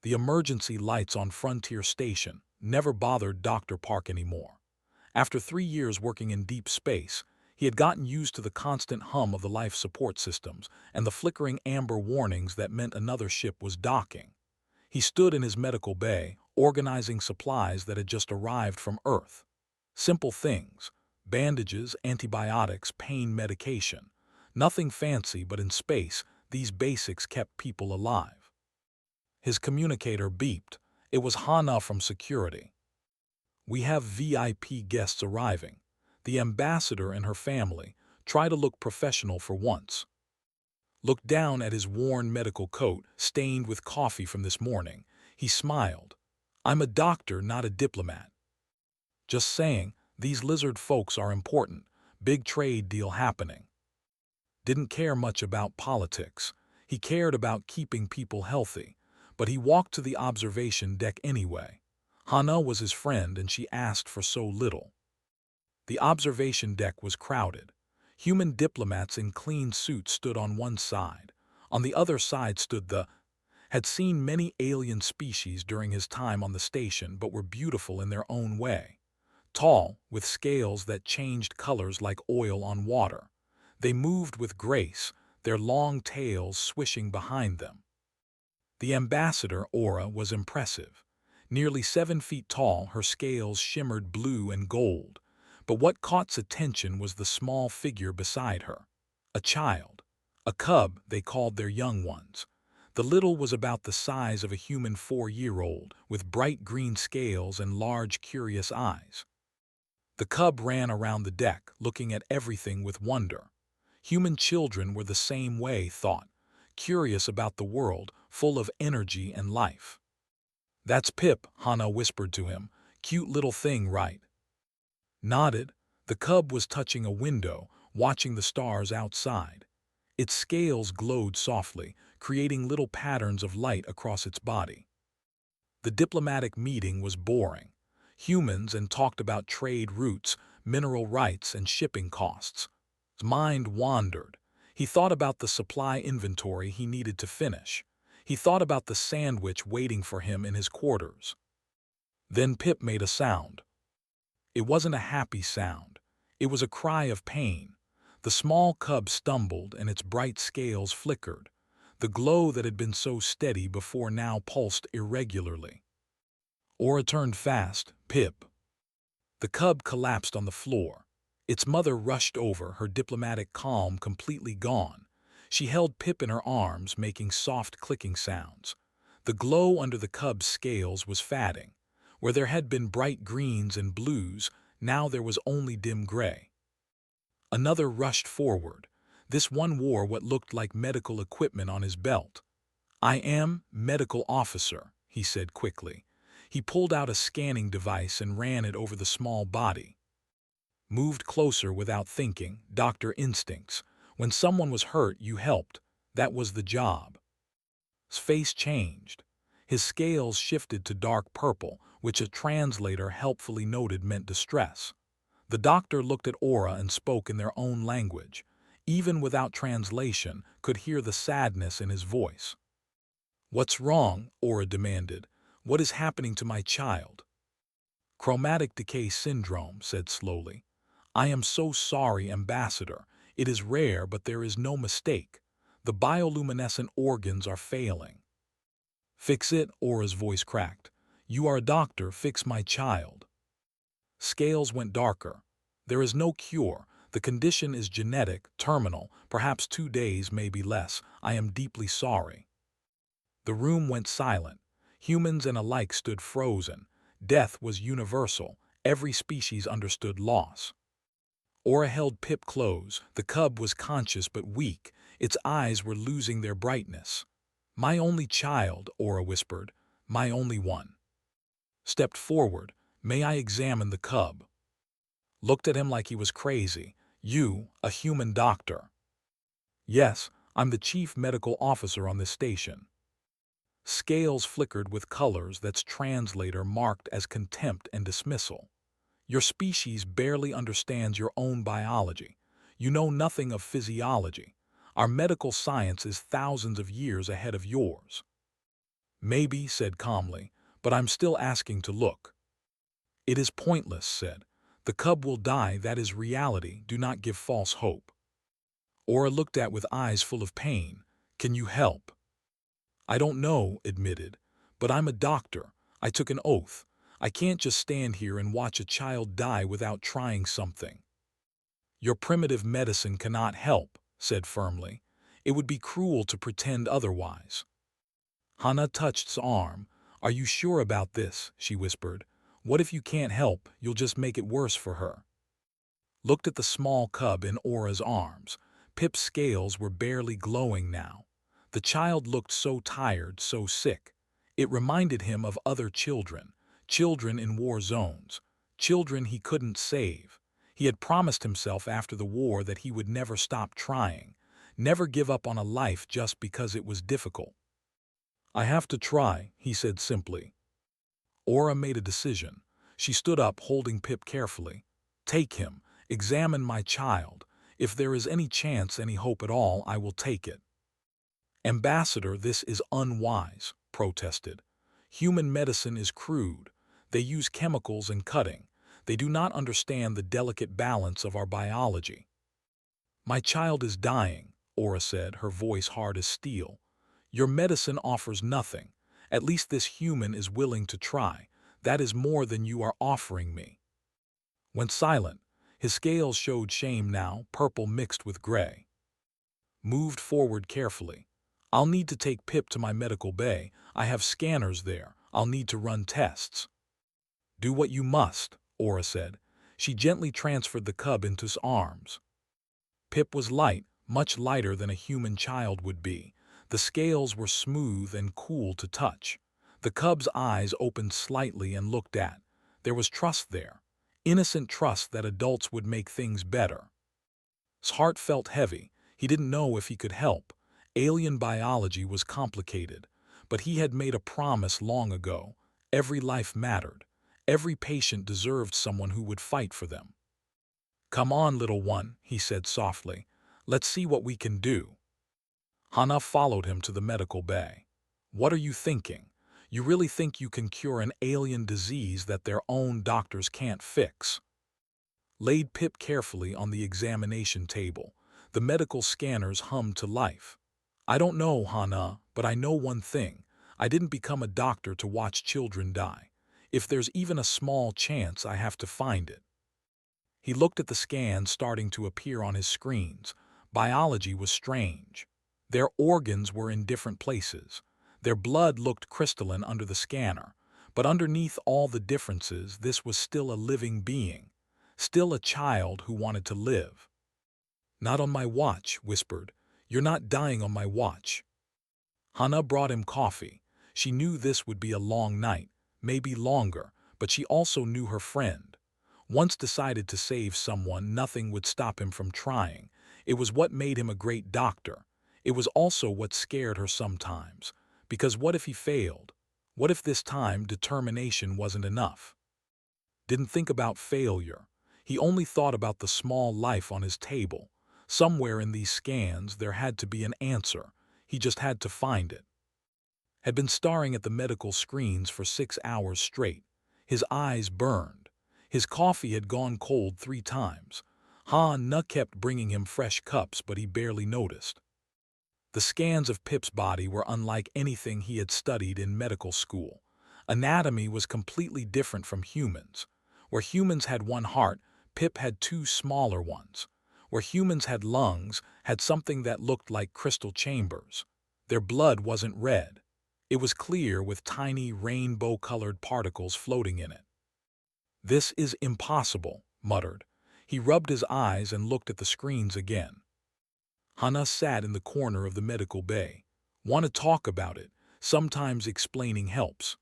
The emergency lights on Frontier Station never bothered Dr. Park anymore. After 3 years working in deep space, he had gotten used to the constant hum of the life support systems and the flickering amber warnings that meant another ship was docking. He stood in his medical bay, organizing supplies that had just arrived from Earth. Simple things: bandages, antibiotics, pain medication. Nothing fancy, but in space, these basics kept people alive. His communicator beeped. It was Hana from security. "We have VIP guests arriving. The ambassador and her family. Try to look professional for once." Looked down at his worn medical coat, stained with coffee from this morning. He smiled. "I'm a doctor, not a diplomat. Just saying, these lizard folks are important. Big trade deal happening." Didn't care much about politics. He cared about keeping people healthy. But he walked to the observation deck anyway. Hana was his friend, and she asked for so little. The observation deck was crowded. Human diplomats in clean suits stood on one side. On the other side stood had seen many alien species during his time on the station, but were beautiful in their own way. Tall, with scales that changed colors like oil on water. They moved with grace, their long tails swishing behind them. The ambassador, Aura, was impressive. Nearly 7 feet tall, her scales shimmered blue and gold. But what caught attention was the small figure beside her. A child. A cub, they called their young ones. The little was about the size of a human 4-year-old, with bright green scales and large, curious eyes. The cub ran around the deck, looking at everything with wonder. Human children were the same way, thought, curious about the world, full of energy and life. "That's Pip," Hana whispered to him. "Cute little thing, right?" Nodded. The cub was touching a window, watching the stars outside. Its scales glowed softly, creating little patterns of light across its body. The diplomatic meeting was boring. Humans and talked about trade routes, mineral rights, and shipping costs. His mind wandered. He thought about the supply inventory he needed to finish. He thought about the sandwich waiting for him in his quarters. Then Pip made a sound. It wasn't a happy sound. It was a cry of pain. The small cub stumbled and its bright scales flickered. The glow that had been so steady before now pulsed irregularly. Aura turned fast. "Pip." The cub collapsed on the floor. Its mother rushed over, her diplomatic calm completely gone. She held Pip in her arms, making soft clicking sounds. The glow under the cub's scales was fading. Where there had been bright greens and blues, now there was only dim gray. Another rushed forward. This one wore what looked like medical equipment on his belt. "I am medical officer," he said quickly. He pulled out a scanning device and ran it over the small body. Moved closer without thinking, doctor instincts. When someone was hurt, you helped. That was the job. His face changed. His scales shifted to dark purple, which a translator helpfully noted meant distress. The doctor looked at Aura and spoke in their own language. Even without translation, could hear the sadness in his voice. "What's wrong?" Aura demanded. "What is happening to my child?" "Chromatic decay syndrome," said slowly. "I am so sorry, Ambassador. It is rare, but there is no mistake. The bioluminescent organs are failing." "Fix it," Aura's voice cracked. "You are a doctor, fix my child." Scales went darker. "There is no cure. The condition is genetic, terminal, perhaps 2 days, maybe less. I am deeply sorry." The room went silent. Humans and alike stood frozen. Death was universal. Every species understood loss. Aura held Pip close. The cub was conscious but weak. Its eyes were losing their brightness. "My only child," Aura whispered. "My only one." Stepped forward. "May I examine the cub?" Looked at him like he was crazy. "You, a human doctor?" "Yes, I'm the chief medical officer on this station." Scales flickered with colors that's translator marked as contempt and dismissal. "Your species barely understands your own biology. You know nothing of physiology. Our medical science is thousands of years ahead of yours." Maybe, said calmly, but I'm still asking to look. It is pointless, said. The cub will die, that is reality, do not give false hope. Aura looked at with eyes full of pain. Can you help? I don't know, admitted, but I'm a doctor. I took an oath. I can't just stand here and watch a child die without trying something. Your primitive medicine cannot help, said firmly. It would be cruel to pretend otherwise. Hana touched his arm. Are you sure about this? She whispered. What if you can't help? You'll just make it worse for her. Looked at the small cub in Aura's arms. Pip's scales were barely glowing now. The child looked so tired, so sick. It reminded him of other children, children in war zones, children he couldn't save. He had promised himself after the war that he would never stop trying, never give up on a life just because it was difficult. I have to try, he said simply. Aura made a decision. She stood up, holding Pip carefully. Take him. Examine my child. If there is any chance, any hope at all, I will take it. Ambassador, this is unwise, protested. Human medicine is crude. They use chemicals and cutting. They do not understand the delicate balance of our biology. My child is dying, Aura said, her voice hard as steel. Your medicine offers nothing. At least this human is willing to try. That is more than you are offering me. Went silent. His scales showed shame now, purple mixed with gray. Moved forward carefully. I'll need to take Pip to my medical bay. I have scanners there. I'll need to run tests. Do what you must, Aura said. She gently transferred the cub into his arms. Pip was light, much lighter than a human child would be. The scales were smooth and cool to touch. The cub's eyes opened slightly and looked at. There was trust there. Innocent trust that adults would make things better. His heart felt heavy. He didn't know if he could help. Alien biology was complicated, but he had made a promise long ago. Every life mattered. Every patient deserved someone who would fight for them. Come on, little one, he said softly. Let's see what we can do. Hana followed him to the medical bay. What are you thinking? You really think you can cure an alien disease that their own doctors can't fix? Laid Pip carefully on the examination table. The medical scanners hummed to life. I don't know, Hana, but I know one thing. I didn't become a doctor to watch children die. If there's even a small chance, I have to find it. He looked at the scans starting to appear on his screens. Biology was strange. Their organs were in different places. Their blood looked crystalline under the scanner, but underneath all the differences, this was still a living being, still a child who wanted to live. Not on my watch, whispered. You're not dying on my watch. Hana brought him coffee. She knew this would be a long night, maybe longer, but she also knew her friend. Once decided to save someone, nothing would stop him from trying. It was what made him a great doctor. It was also what scared her sometimes. Because what if he failed? What if this time determination wasn't enough? Didn't think about failure. He only thought about the small life on his table. Somewhere in these scans there had to be an answer. He just had to find it. Had been staring at the medical screens for 6 hours straight. His eyes burned. His coffee had gone cold 3 times. Hana kept bringing him fresh cups, but he barely noticed. The scans of Pip's body were unlike anything he had studied in medical school. Anatomy was completely different from humans. Where humans had one heart, Pip had 2 smaller ones. Where humans had lungs, had something that looked like crystal chambers. Their blood wasn't red. It was clear with tiny rainbow-colored particles floating in it. This is impossible, muttered. He rubbed his eyes and looked at the screens again. Hana sat in the corner of the medical bay. Want to talk about it. Sometimes explaining helps.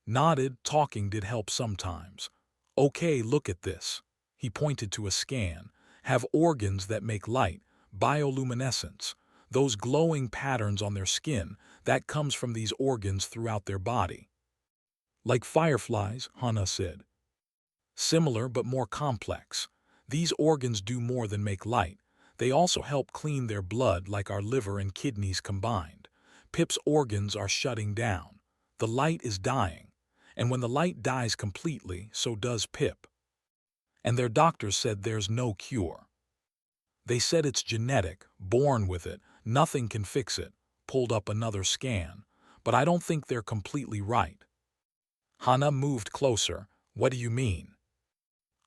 Nodded, talking did help sometimes. Okay, look at this. He pointed to a scan. Have organs that make light, bioluminescence. Those glowing patterns on their skin, that comes from these organs throughout their body. Like fireflies, Hana said. Similar but more complex. These organs do more than make light. They also help clean their blood like our liver and kidneys combined. Pip's organs are shutting down. The light is dying. And when the light dies completely, so does Pip. And their doctors said there's no cure. They said it's genetic, born with it, nothing can fix it. Pulled up another scan. But I don't think they're completely right. Hana moved closer. What do you mean?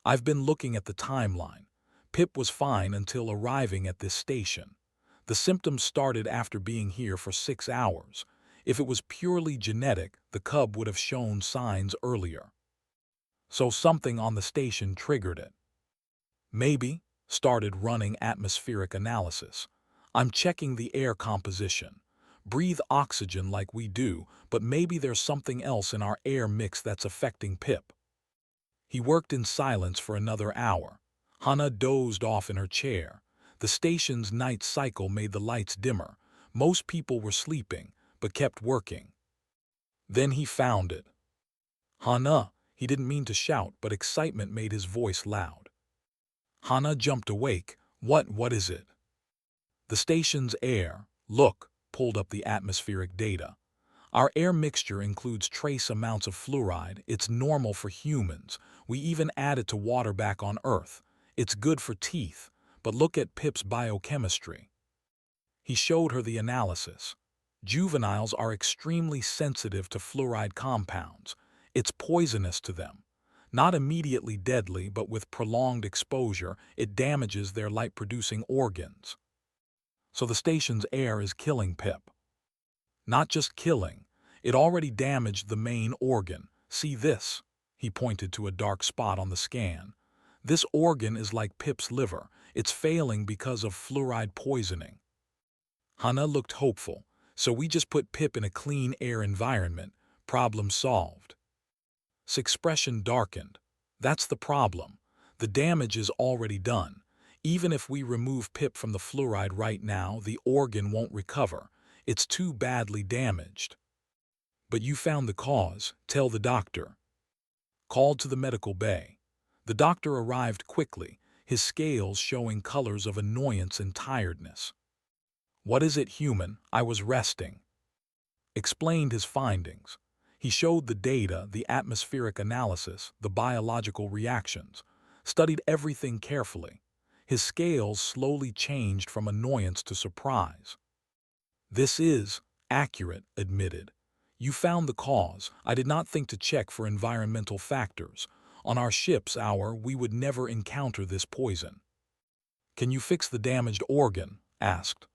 I've been looking at the timeline. Pip was fine until arriving at this station. The symptoms started after being here for 6 hours. If it was purely genetic, the cub would have shown signs earlier. So something on the station triggered it. Maybe, started running atmospheric analysis. I'm checking the air composition. Breathe oxygen like we do, but maybe there's something else in our air mix that's affecting Pip. He worked in silence for another hour. Hana dozed off in her chair. The station's night cycle made the lights dimmer. Most people were sleeping, but kept working. Then he found it. Hana, he didn't mean to shout, but excitement made his voice loud. Hana jumped awake. What is it? The station's air. Look, pulled up the atmospheric data. Our air mixture includes trace amounts of fluoride. It's normal for humans. We even add it to water back on Earth. It's good for teeth. But look at Pip's biochemistry. He showed her the analysis. Juveniles are extremely sensitive to fluoride compounds. It's poisonous to them. Not immediately deadly, but with prolonged exposure, it damages their light-producing organs. So the station's air is killing Pip. Not just killing, it already damaged the main organ. See this? He pointed to a dark spot on the scan. This organ is like Pip's liver. It's failing because of fluoride poisoning. Hana looked hopeful. So we just put Pip in a clean air environment. Problem solved. His expression darkened. That's the problem. The damage is already done. Even if we remove Pip from the fluoride right now, the organ won't recover. It's too badly damaged. But you found the cause. Tell the doctor. Called to the medical bay. The doctor arrived quickly, his scales showing colors of annoyance and tiredness. What is it, human? I was resting. Explained his findings. He showed the data, the atmospheric analysis, the biological reactions. Studied everything carefully. His scales slowly changed from annoyance to surprise. This is accurate, admitted. You found the cause. I did not think to check for environmental factors. On our ship's hour, we would never encounter this poison. Can you fix the damaged organ? Asked.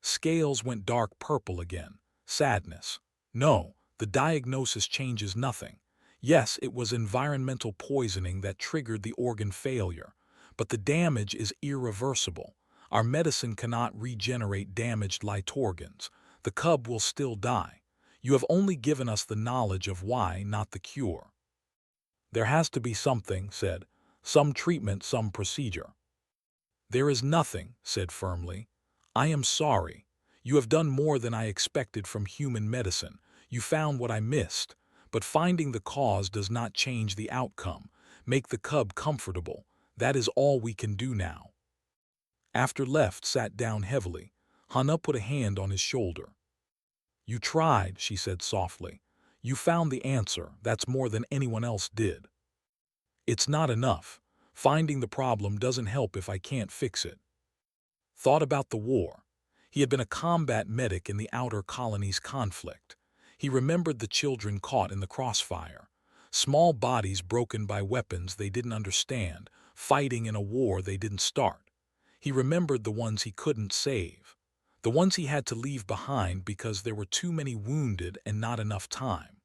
Scales went dark purple again. Sadness. No, the diagnosis changes nothing. Yes, it was environmental poisoning that triggered the organ failure, but the damage is irreversible. Our medicine cannot regenerate damaged light organs. The cub will still die. You have only given us the knowledge of why, not the cure. There has to be something, said. Some treatment, some procedure. There is nothing, said firmly. I am sorry. You have done more than I expected from human medicine. You found what I missed. But finding the cause does not change the outcome. Make the cub comfortable. That is all we can do now. After left sat down heavily. Hana put a hand on his shoulder. You tried, she said softly. You found the answer. That's more than anyone else did. It's not enough. Finding the problem doesn't help if I can't fix it. Thought about the war. He had been a combat medic in the outer colonies conflict. He remembered the children caught in the crossfire. Small bodies broken by weapons they didn't understand, fighting in a war they didn't start. He remembered the ones he couldn't save. The ones he had to leave behind because there were too many wounded and not enough time.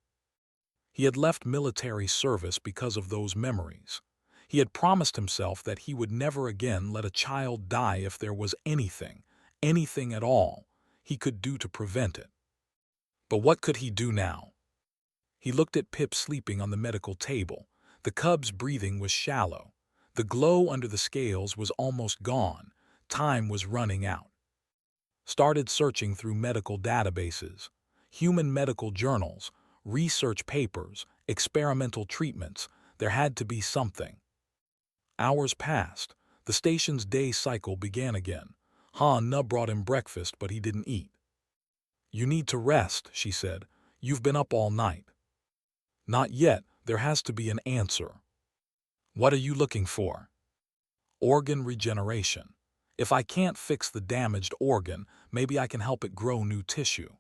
He had left military service because of those memories. He had promised himself that he would never again let a child die if there was anything at all, he could do to prevent it. But what could he do now? He looked at Pip sleeping on the medical table. The cub's breathing was shallow. The glow under the scales was almost gone. Time was running out. Started searching through medical databases, human medical journals, research papers, experimental treatments. There had to be something. Hours passed. The station's day cycle began again. Hana brought him breakfast, but he didn't eat. You need to rest, she said. You've been up all night. Not yet, there has to be an answer. What are you looking for? Organ regeneration. If I can't fix the damaged organ, maybe I can help it grow new tissue.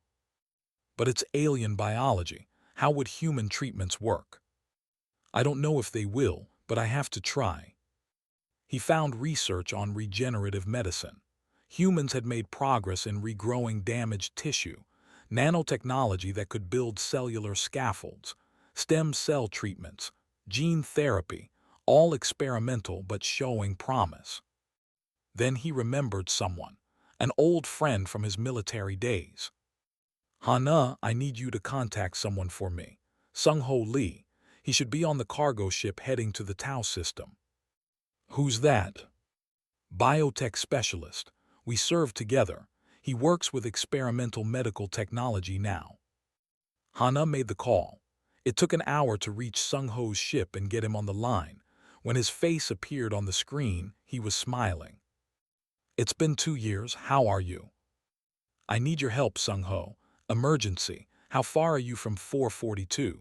But it's alien biology. How would human treatments work? I don't know if they will, but I have to try. He found research on regenerative medicine. Humans had made progress in regrowing damaged tissue, nanotechnology that could build cellular scaffolds, stem cell treatments, gene therapy, all experimental but showing promise. Then he remembered someone, an old friend from his military days. Hana, I need you to contact someone for me. Sung-Ho Lee. He should be on the cargo ship heading to the Tau system. Who's that? Biotech specialist. We serve together. He works with experimental medical technology now. Hana made the call. It took an hour to reach Sung-Ho's ship and get him on the line. When his face appeared on the screen, he was smiling. It's been 2 years. How are you? I need your help, Sung-Ho. Emergency. How far are you from 442?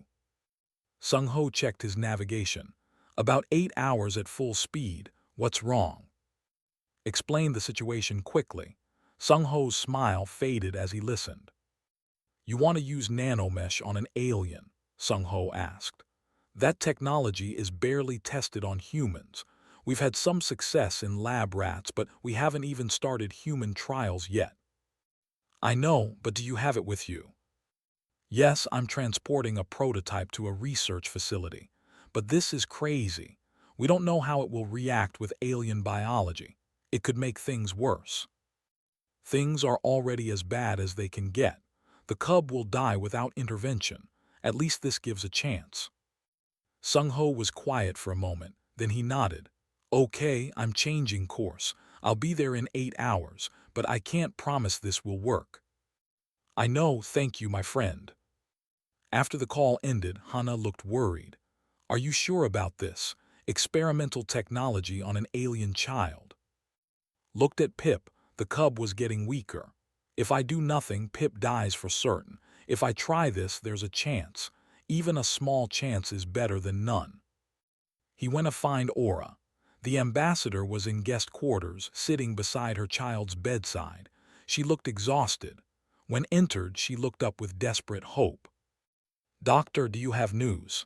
Sung-Ho checked his navigation. About 8 hours at full speed. What's wrong? Explain the situation quickly. Sung-Ho's smile faded as he listened. You want to use nanomesh on an alien? Sung-Ho asked. That technology is barely tested on humans. We've had some success in lab rats, but we haven't even started human trials yet. I know, but do you have it with you? Yes, I'm transporting a prototype to a research facility. But this is crazy. We don't know how it will react with alien biology. It could make things worse. Things are already as bad as they can get. The cub will die without intervention. At least this gives a chance. Sung-Ho was quiet for a moment, then he nodded. Okay, I'm changing course. I'll be there in 8 hours, but I can't promise this will work. I know, thank you, my friend. After the call ended, Hana looked worried. Are you sure about this? Experimental technology on an alien child. Looked at Pip. The cub was getting weaker. If I do nothing, Pip dies for certain. If I try this, there's a chance. Even a small chance is better than none. He went to find Aura. The ambassador was in guest quarters, sitting beside her child's bedside. She looked exhausted. When entered, she looked up with desperate hope. Doctor, do you have news?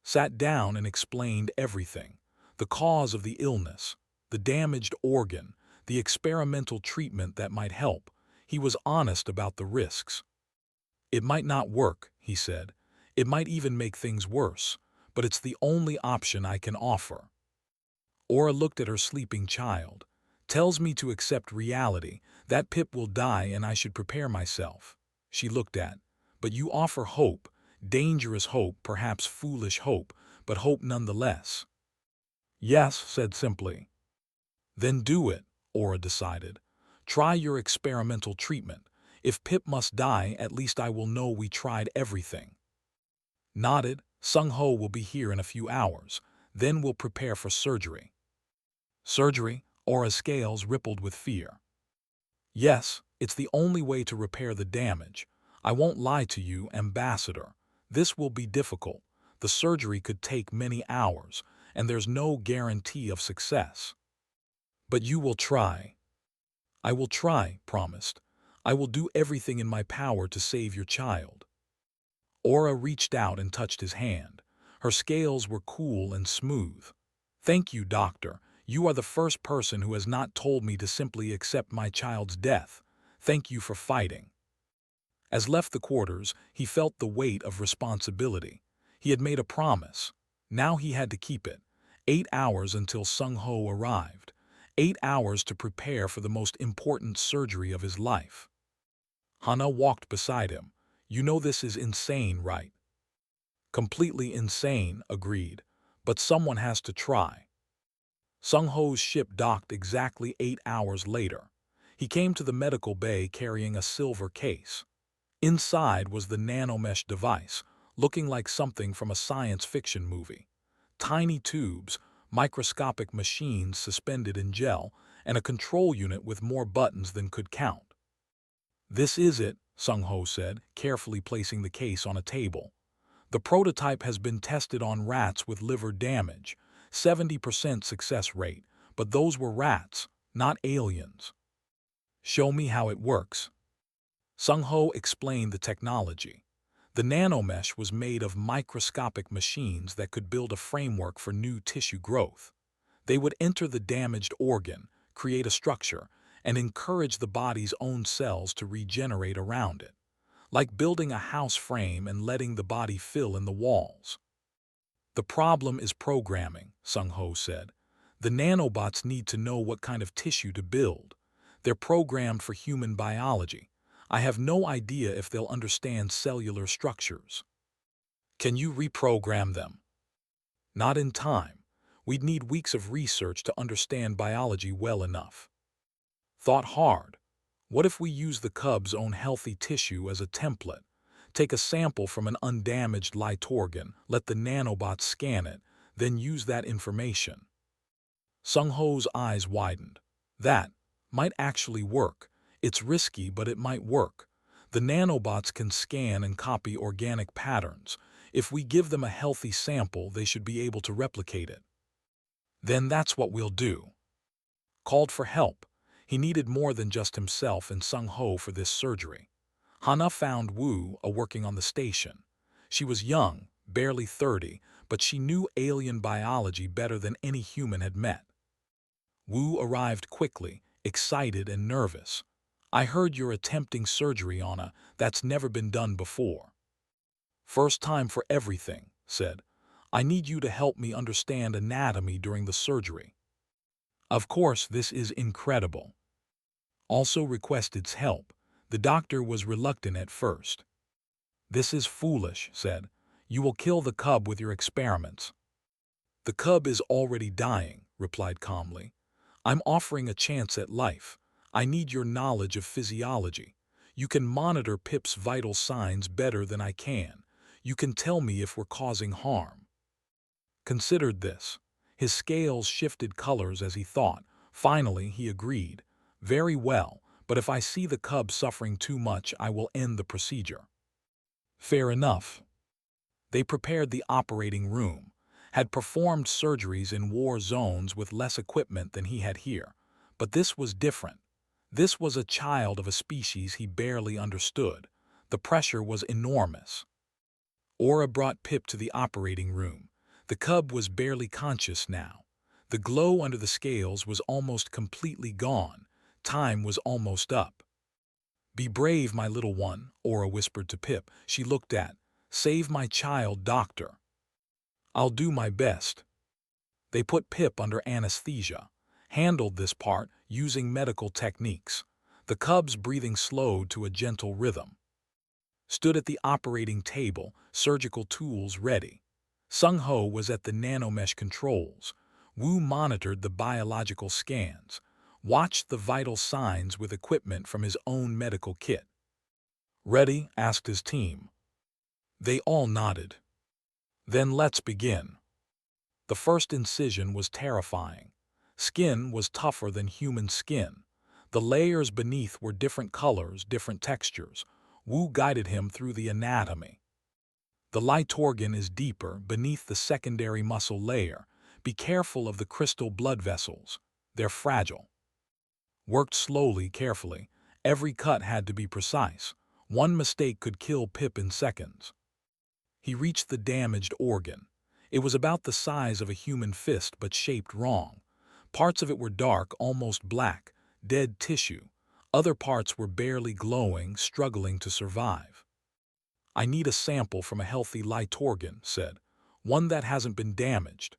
Sat down and explained everything. The cause of the illness, the damaged organ, the experimental treatment that might help. He was honest about the risks. It might not work, he said. It might even make things worse, but it's the only option I can offer. Aura looked at her sleeping child. Tells me to accept reality, that Pip will die and I should prepare myself. She looked at. But you offer hope, dangerous hope, perhaps foolish hope, but hope nonetheless. Yes, said simply. Then do it, Aura decided. Try your experimental treatment. If Pip must die, at least I will know we tried everything. Nodded. Sung-Ho will be here in a few hours. Then we'll prepare for surgery. Surgery? Aura's scales rippled with fear. Yes, it's the only way to repair the damage. I won't lie to you, Ambassador. This will be difficult. The surgery could take many hours, and there's no guarantee of success. But you will try. I will try, promised. I will do everything in my power to save your child. Aura reached out and touched his hand. Her scales were cool and smooth. Thank you, doctor. You are the first person who has not told me to simply accept my child's death. Thank you for fighting. As left the quarters, he felt the weight of responsibility. He had made a promise. Now he had to keep it. 8 hours until Sung-Ho arrived. 8 hours to prepare for the most important surgery of his life. Hana walked beside him. You know this is insane, right? Completely insane, agreed. But someone has to try. Sung-Ho's ship docked exactly 8 hours later. He came to the medical bay carrying a silver case. Inside was the nanomesh device, looking like something from a science fiction movie. Tiny tubes, microscopic machines suspended in gel, and a control unit with more buttons than could count. This is it, Sung-ho said, carefully placing the case on a table. The prototype has been tested on rats with liver damage, 70% success rate, but those were rats, not aliens. Show me how it works. Sung-ho explained the technology. The nanomesh was made of microscopic machines that could build a framework for new tissue growth. They would enter the damaged organ, create a structure, and encourage the body's own cells to regenerate around it, like building a house frame and letting the body fill in the walls. The problem is programming, Sung-ho said. The nanobots need to know what kind of tissue to build. They're programmed for human biology. I have no idea if they'll understand cellular structures. Can you reprogram them? Not in time. We'd need weeks of research to understand biology well enough. Thought hard. What if we use the cub's own healthy tissue as a template? Take a sample from an undamaged light organ, let the nanobots scan it, then use that information. Sung-ho's eyes widened. That might actually work. It's risky, but it might work. The nanobots can scan and copy organic patterns. If we give them a healthy sample, they should be able to replicate it. Then that's what we'll do. Called for help. He needed more than just himself and Sung-ho for this surgery. Hana found Wu working on the station. She was young, barely 30, but she knew alien biology better than any human had met. Wu arrived quickly, excited and nervous. I heard you're attempting surgery on a that's never been done before. First time for everything, said. I need you to help me understand anatomy during the surgery. Of course, this is incredible. Also requested help. The doctor was reluctant at first. This is foolish, said. You will kill the cub with your experiments. The cub is already dying, replied calmly. I'm offering a chance at life. I need your knowledge of physiology. You can monitor Pip's vital signs better than I can. You can tell me if we're causing harm. Considered this. His scales shifted colors as he thought. Finally, he agreed. Very well, but if I see the cub suffering too much, I will end the procedure. Fair enough. They prepared the operating room, had performed surgeries in war zones with less equipment than he had here. But this was different. This was a child of a species he barely understood. The pressure was enormous. Aura brought Pip to the operating room. The cub was barely conscious now. The glow under the scales was almost completely gone. Time was almost up. Be brave, my little one, Aura whispered to Pip. She looked at. Save my child, doctor. I'll do my best. They put Pip under anesthesia, handled this part using medical techniques. The cub's breathing slowed to a gentle rhythm. Stood at the operating table, surgical tools ready. Sung-ho was at the nanomesh controls. Wu monitored the biological scans, watched the vital signs with equipment from his own medical kit. Ready? Asked his team. They all nodded. Then let's begin. The first incision was terrifying. Skin was tougher than human skin. The layers beneath were different colors, different textures. Wu guided him through the anatomy. The light organ is deeper, beneath the secondary muscle layer. Be careful of the crystal blood vessels. They're fragile. Worked slowly, carefully. Every cut had to be precise. One mistake could kill Pip in seconds. He reached the damaged organ. It was about the size of a human fist but shaped wrong. Parts of it were dark, almost black, dead tissue. Other parts were barely glowing, struggling to survive. I need a sample from a healthy light organ, said. One that hasn't been damaged.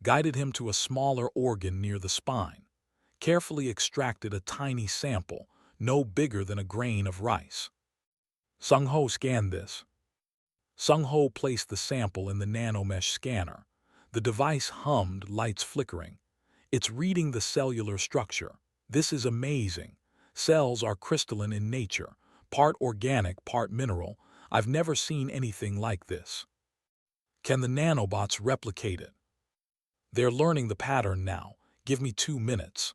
Guided him to a smaller organ near the spine. Carefully extracted a tiny sample, no bigger than a grain of rice. Sung-ho scanned this. Sung-ho placed the sample in the nanomesh scanner. The device hummed, lights flickering. It's reading the cellular structure. This is amazing. Cells are crystalline in nature, part organic, part mineral. I've never seen anything like this. Can the nanobots replicate it? They're learning the pattern now. Give me 2 minutes.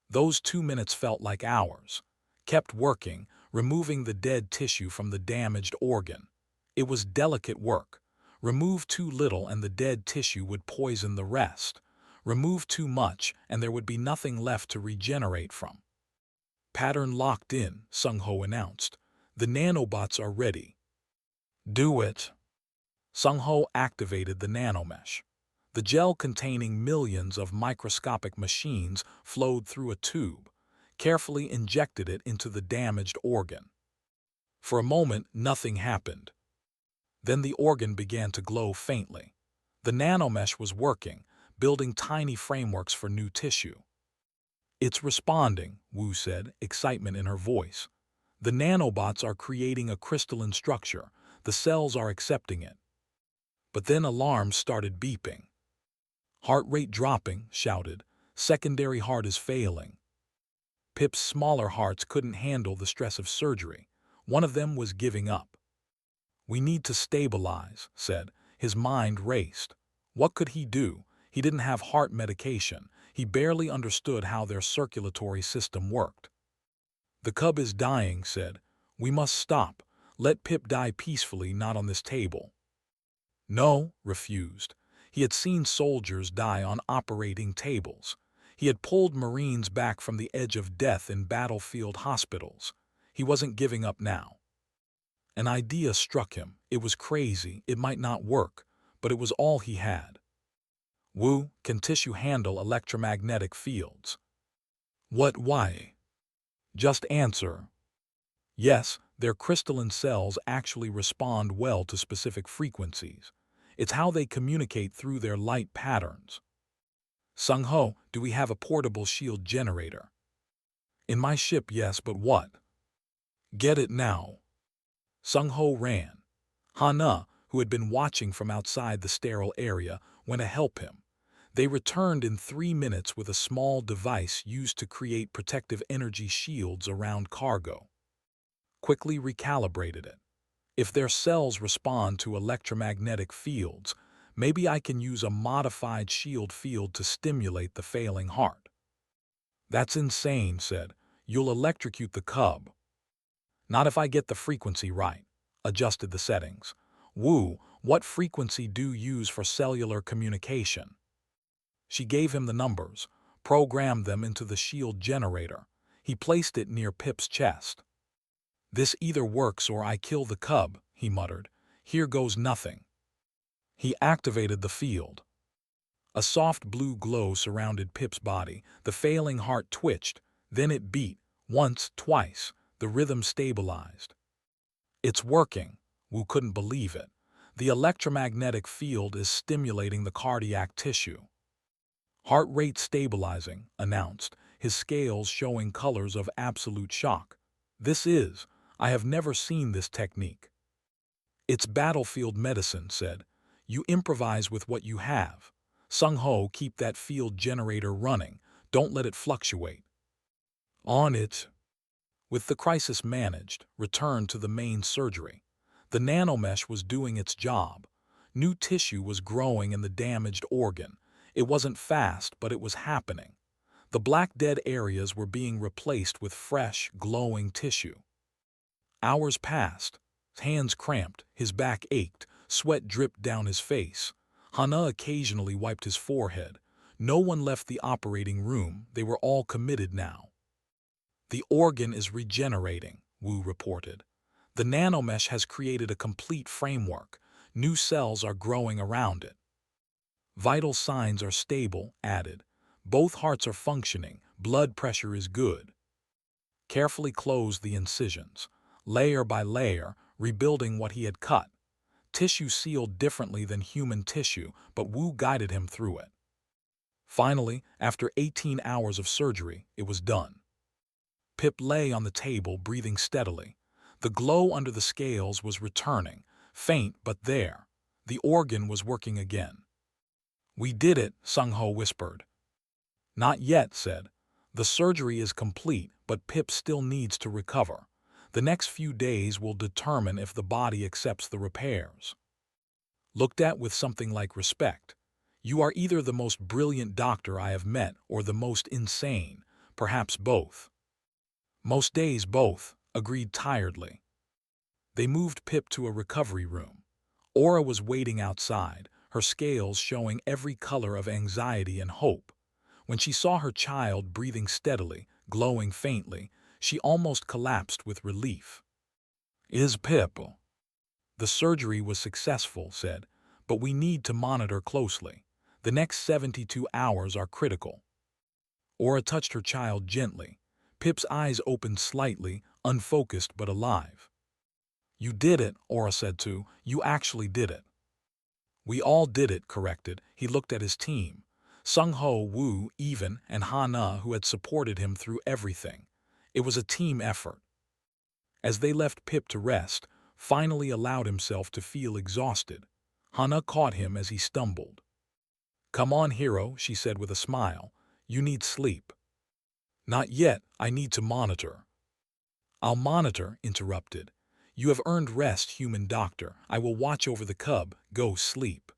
Those 2 minutes felt like hours. kept working, removing the dead tissue from the damaged organ. It was delicate work. Remove too little and the dead tissue would poison the rest. Remove too much and there would be nothing left to regenerate from. Pattern locked in, Sung-ho announced. The nanobots are ready. Do it. Sung-ho activated the nanomesh. The gel containing millions of microscopic machines flowed through a tube, carefully injected it into the damaged organ. For a moment, nothing happened. Then the organ began to glow faintly. The nanomesh was working, building tiny frameworks for new tissue. It's responding, Wu said, excitement in her voice. The nanobots are creating a crystalline structure. The cells are accepting it. But then alarms started beeping. Heart rate dropping, shouted. Secondary heart is failing. Pip's smaller hearts couldn't handle the stress of surgery. One of them was giving up. We need to stabilize, said. His mind raced. What could he do? He didn't have heart medication. He barely understood how their circulatory system worked. The cub is dying, said. We must stop. Let Pip die peacefully, not on this table. No, refused. He had seen soldiers die on operating tables. He had pulled Marines back from the edge of death in battlefield hospitals. He wasn't giving up now. An idea struck him. It was crazy, it might not work, but it was all he had. Wu, can tissue handle electromagnetic fields? What, why? Just answer. Yes, their crystalline cells actually respond well to specific frequencies. It's how they communicate through their light patterns. Sung-ho, do we have a portable shield generator? In my ship, yes, but what? Get it now. Sung-ho ran. Hana, who had been watching from outside the sterile area, went to help him. They returned in 3 minutes with a small device used to create protective energy shields around cargo. Quickly recalibrated it. If their cells respond to electromagnetic fields, maybe I can use a modified shield field to stimulate the failing heart. That's insane, said. You'll electrocute the cub. Not if I get the frequency right. Adjusted the settings. Wu, what frequency do you use for cellular communication? She gave him the numbers, programmed them into the shield generator. He placed it near Pip's chest. This either works or I kill the cub, he muttered. Here goes nothing. He activated the field. A soft blue glow surrounded Pip's body. The failing heart twitched. Then it beat. Once, twice. The rhythm stabilized. It's working. Wu couldn't believe it. The electromagnetic field is stimulating the cardiac tissue. Heart rate stabilizing, announced, his scales showing colors of absolute shock. I have never seen this technique. It's battlefield medicine, said. You improvise with what you have. Sung-ho, keep that field generator running. Don't let it fluctuate. On it. With the crisis managed, returned to the main surgery. The nanomesh was doing its job. New tissue was growing in the damaged organ. It wasn't fast, but it was happening. The black dead areas were being replaced with fresh, glowing tissue. Hours passed. His hands cramped, his back ached, sweat dripped down his face. Hana occasionally wiped his forehead. No one left the operating room. They were all committed now. The organ is regenerating, Wu reported. The nanomesh has created a complete framework. New cells are growing around it. Vital signs are stable, added. Both hearts are functioning. Blood pressure is good. Carefully closed the incisions, layer by layer, rebuilding what he had cut. Tissue sealed differently than human tissue, but Wu guided him through it. Finally, after 18 hours of surgery, it was done. Pip lay on the table, breathing steadily. The glow under the scales was returning, faint but there. The organ was working again. We did it, Sung-ho whispered. Not yet, said. The surgery is complete, but Pip still needs to recover. The next few days will determine if the body accepts the repairs. Looked at with something like respect. You are either the most brilliant doctor I have met or the most insane, perhaps both. Most days both agreed tiredly. They moved Pip to a recovery room. Aura was waiting outside, her scales showing every color of anxiety and hope. When she saw her child breathing steadily, glowing faintly, she almost collapsed with relief. "Is Pip?" "The surgery was successful," said, "but we need to monitor closely. The next 72 hours are critical." Aura touched her child gently. Pip's eyes opened slightly, unfocused but alive. "You did it," Aura said too. "You actually did it." "We all did it," corrected. He looked at his team. Sung-Ho, Wu, Even, and Ha-Na, who had supported him through everything. It was a team effort. As they left Pip to rest, finally allowed himself to feel exhausted, Ha-Na caught him as he stumbled. "Come on, hero," she said with a smile. "You need sleep." "Not yet, I need to monitor." "I'll monitor," interrupted. "You have earned rest, human doctor. I will watch over the cub. Go sleep."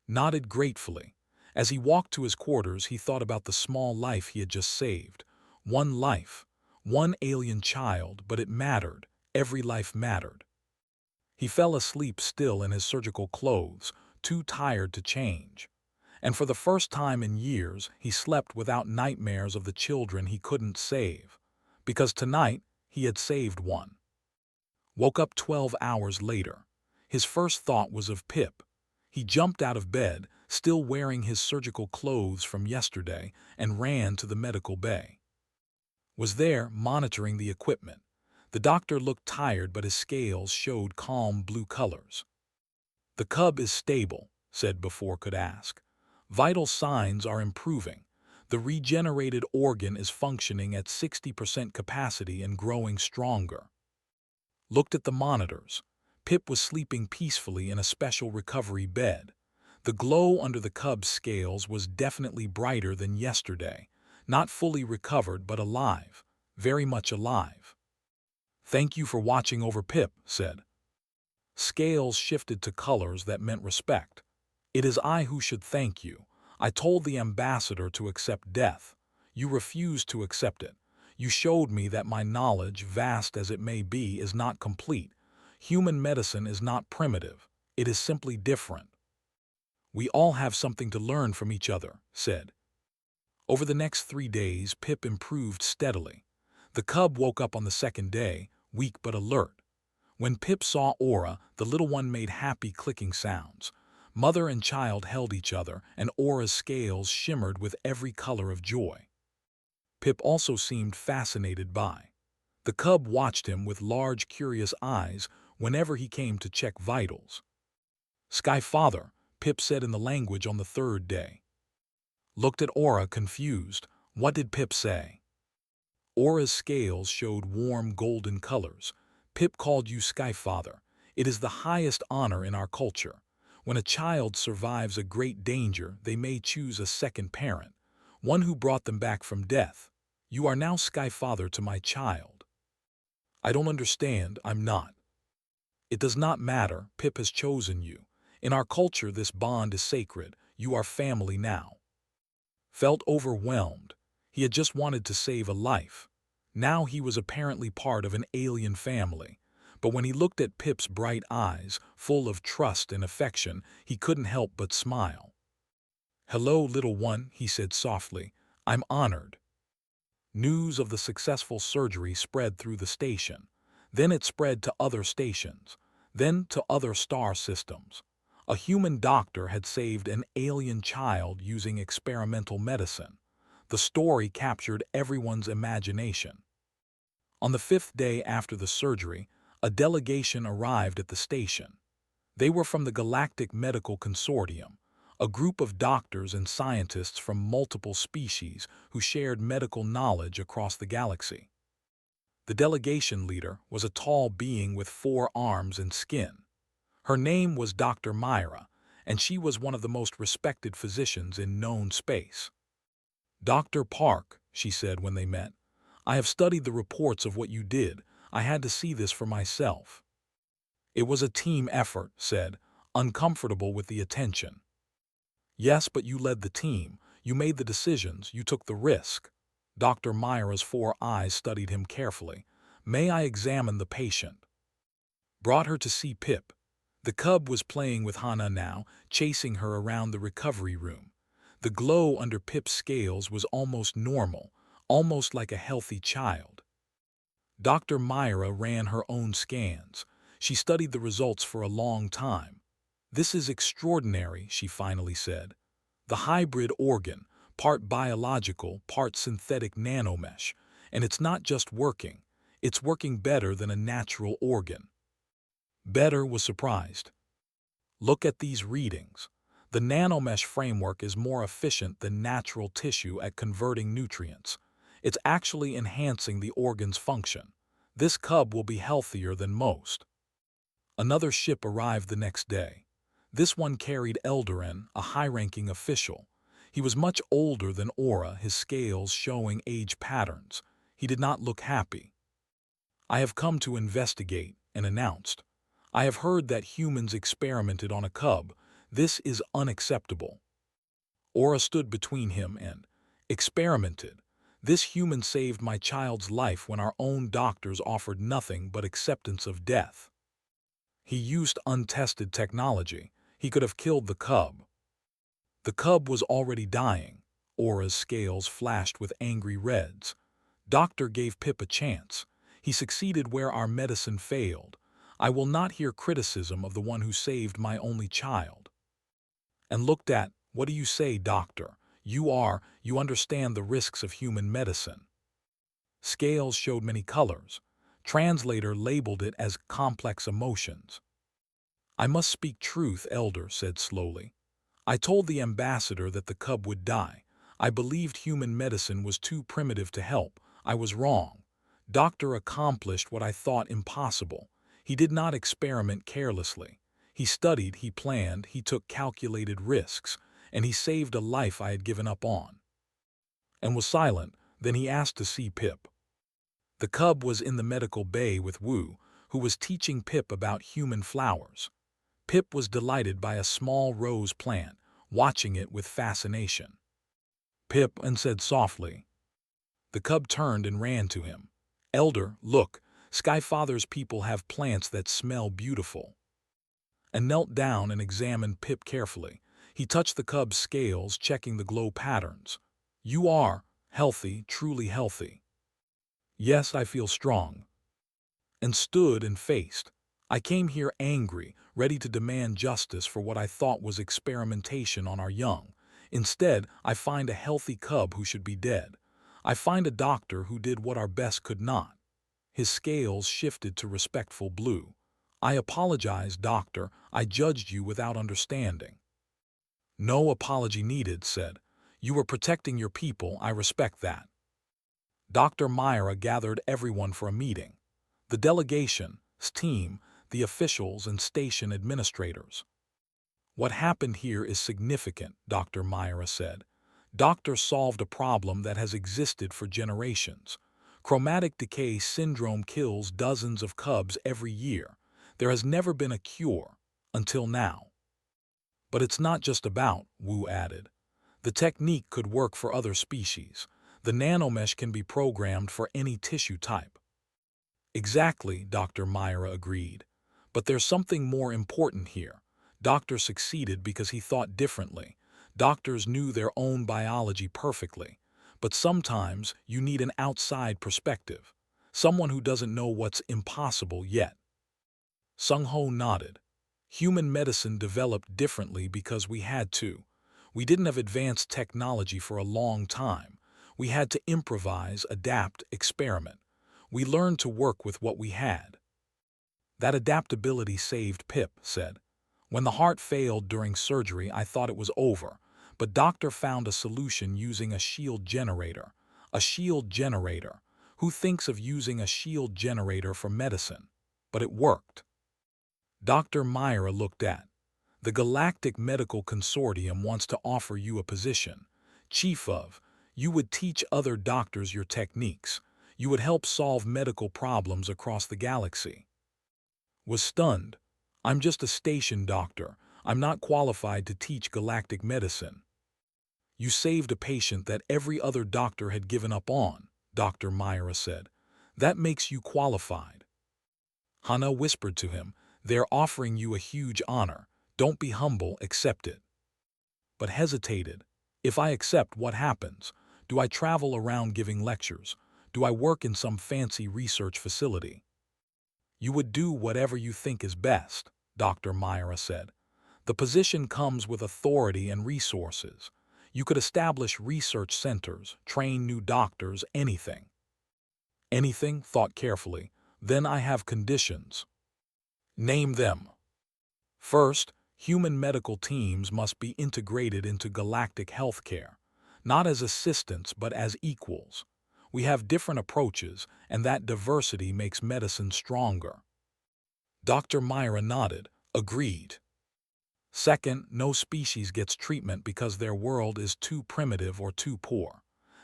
Nodded gratefully. As he walked to his quarters, he thought about the small life he had just saved. One life, one alien child, but it mattered. Every life mattered. He fell asleep still in his surgical clothes, too tired to change. And for the first time in years, he slept without nightmares of the children he couldn't save. Because tonight, he had saved one. Woke up 12 hours later. His first thought was of Pip. He jumped out of bed, still wearing his surgical clothes from yesterday, and ran to the medical bay. Was there, monitoring the equipment. The doctor looked tired, but his scales showed calm blue colors. "The cub is stable," said before could ask. "Vital signs are improving. The regenerated organ is functioning at 60% capacity and growing stronger." Looked at the monitors. Pip was sleeping peacefully in a special recovery bed. The glow under the cub's scales was definitely brighter than yesterday. Not fully recovered, but alive. Very much alive. "Thank you for watching over Pip," said. Scales shifted to colors that meant respect. "It is I who should thank you. I told the ambassador to accept death. You refused to accept it. You showed me that my knowledge, vast as it may be, is not complete. Human medicine is not primitive. It is simply different. We all have something to learn from each other," said. Over the next 3 days, Pip improved steadily. The cub woke up on the second day, weak but alert. When Pip saw Aura, the little one made happy clicking sounds. Mother and child held each other, and Aura's scales shimmered with every color of joy. Pip also seemed fascinated by. The cub watched him with large, curious eyes whenever he came to check vitals. "Sky Father," Pip said in the language on the third day. Looked at Aura, confused. What did Pip say? Aura's scales showed warm golden colors. "Pip called you Sky Father. It is the highest honor in our culture. When a child survives a great danger, they may choose a second parent, one who brought them back from death. You are now Sky Father to my child." "I don't understand, I'm not." "It does not matter, Pip has chosen you. In our culture this bond is sacred, you are family now." Felt overwhelmed. He had just wanted to save a life. Now he was apparently part of an alien family. But when he looked at Pip's bright eyes, full of trust and affection, he couldn't help but smile. "Hello, little one," he said softly. "I'm honored." News of the successful surgery spread through the station. Then it spread to other stations. Then to other star systems. A human doctor had saved an alien child using experimental medicine. The story captured everyone's imagination. On the 5th day after the surgery, a delegation arrived at the station. They were from the Galactic Medical Consortium, a group of doctors and scientists from multiple species who shared medical knowledge across the galaxy. The delegation leader was a tall being with 4 arms and skin. Her name was Dr. Myra, and she was one of the most respected physicians in known space. "Dr. Park," she said when they met, "I have studied the reports of what you did. I had to see this for myself." "It was a team effort," said, uncomfortable with the attention. "Yes, but you led the team. You made the decisions. You took the risk." Dr. Myra's 4 eyes studied him carefully. "May I examine the patient?" Brought her to see Pip. The cub was playing with Hana now, chasing her around the recovery room. The glow under Pip's scales was almost normal, almost like a healthy child. Dr. Myra ran her own scans. She studied the results for a long time. "This is extraordinary," she finally said. "The hybrid organ, part biological, part synthetic nanomesh, and it's not just working, it's working better than a natural organ." Better was surprised. "Look at these readings. The nanomesh framework is more efficient than natural tissue at converting nutrients. It's actually enhancing the organ's function. This cub will be healthier than most." Another ship arrived the next day. This one carried Eldoran, a high-ranking official. He was much older than Aura, his scales showing age patterns. He did not look happy. "I have come to investigate," and announced. "I have heard that humans experimented on a cub. This is unacceptable." Aura stood between him and, "Experimented? This human saved my child's life when our own doctors offered nothing but acceptance of death. He used untested technology. He could have killed the cub." The cub was already dying. Aura's scales flashed with angry reds. "Doctor gave Pip a chance. He succeeded where our medicine failed. I will not hear criticism of the one who saved my only child." And looked at, "What do you say, doctor? You understand the risks of human medicine." Scales showed many colors. Translator labeled it as complex emotions. "I must speak truth," Elder said slowly. "I told the ambassador that the cub would die. I believed human medicine was too primitive to help. I was wrong. Doctor accomplished what I thought impossible. He did not experiment carelessly. He studied, he planned, he took calculated risks, and he saved a life I had given up on." And was silent. Then he asked to see Pip. The cub was in the medical bay with Wu, who was teaching Pip about human flowers. Pip was delighted by a small rose plant, watching it with fascination. "Pip," and said softly. The cub turned and ran to him. "Elder, look, Skyfather's people have plants that smell beautiful." And knelt down and examined Pip carefully. He touched the cub's scales, checking the glow patterns. "You are healthy, truly healthy." "Yes, I feel strong." And stood and faced. "I came here angry, ready to demand justice for what I thought was experimentation on our young. Instead, I find a healthy cub who should be dead. I find a doctor who did what our best could not." His scales shifted to respectful blue. "I apologize, doctor. I judged you without understanding." "No apology needed," said. "You were protecting your people. I respect that." Dr. Myra gathered everyone for a meeting. The delegation, team, the officials, and station administrators. "What happened here is significant," Dr. Myra said. "Doctor solved a problem that has existed for generations. Chromatic decay syndrome kills dozens of cubs every year. There has never been a cure, until now." "But it's not just about," Wu added. "The technique could work for other species. The nanomesh can be programmed for any tissue type." "Exactly," Dr. Myra agreed. "But there's something more important here. Doctor succeeded because he thought differently. Doctors knew their own biology perfectly. But sometimes you need an outside perspective, someone who doesn't know what's impossible yet." Sung Ho nodded. "Human medicine developed differently because we had to. We didn't have advanced technology for a long time. We had to improvise, adapt, experiment. We learned to work with what we had." "That adaptability saved Pip," said. "When the heart failed during surgery, I thought it was over, but doctor found a solution using a shield generator." "A shield generator? Who thinks of using a shield generator for medicine?" "But it worked." Dr. Myra looked at. "The Galactic Medical Consortium wants to offer you a position. Chief of, you would teach other doctors your techniques. You would help solve medical problems across the galaxy." Was stunned. "I'm just a station doctor. I'm not qualified to teach galactic medicine." You saved a patient that every other doctor had given up on, Dr. Myra said. That makes you qualified. Hana whispered to him, they're offering you a huge honor. Don't be humble, accept it. But hesitated. If I accept, what happens? Do I travel around giving lectures? Do I work in some fancy research facility? You would do whatever you think is best, Dr. Myra said. The position comes with authority and resources. You could establish research centers, train new doctors, anything. Anything? Thought carefully. Then I have conditions. Name them. First, human medical teams must be integrated into galactic healthcare, not as assistants but as equals. We have different approaches, and that diversity makes medicine stronger. Dr. Myra nodded, agreed. Second, no species gets treatment because their world is too primitive or too poor.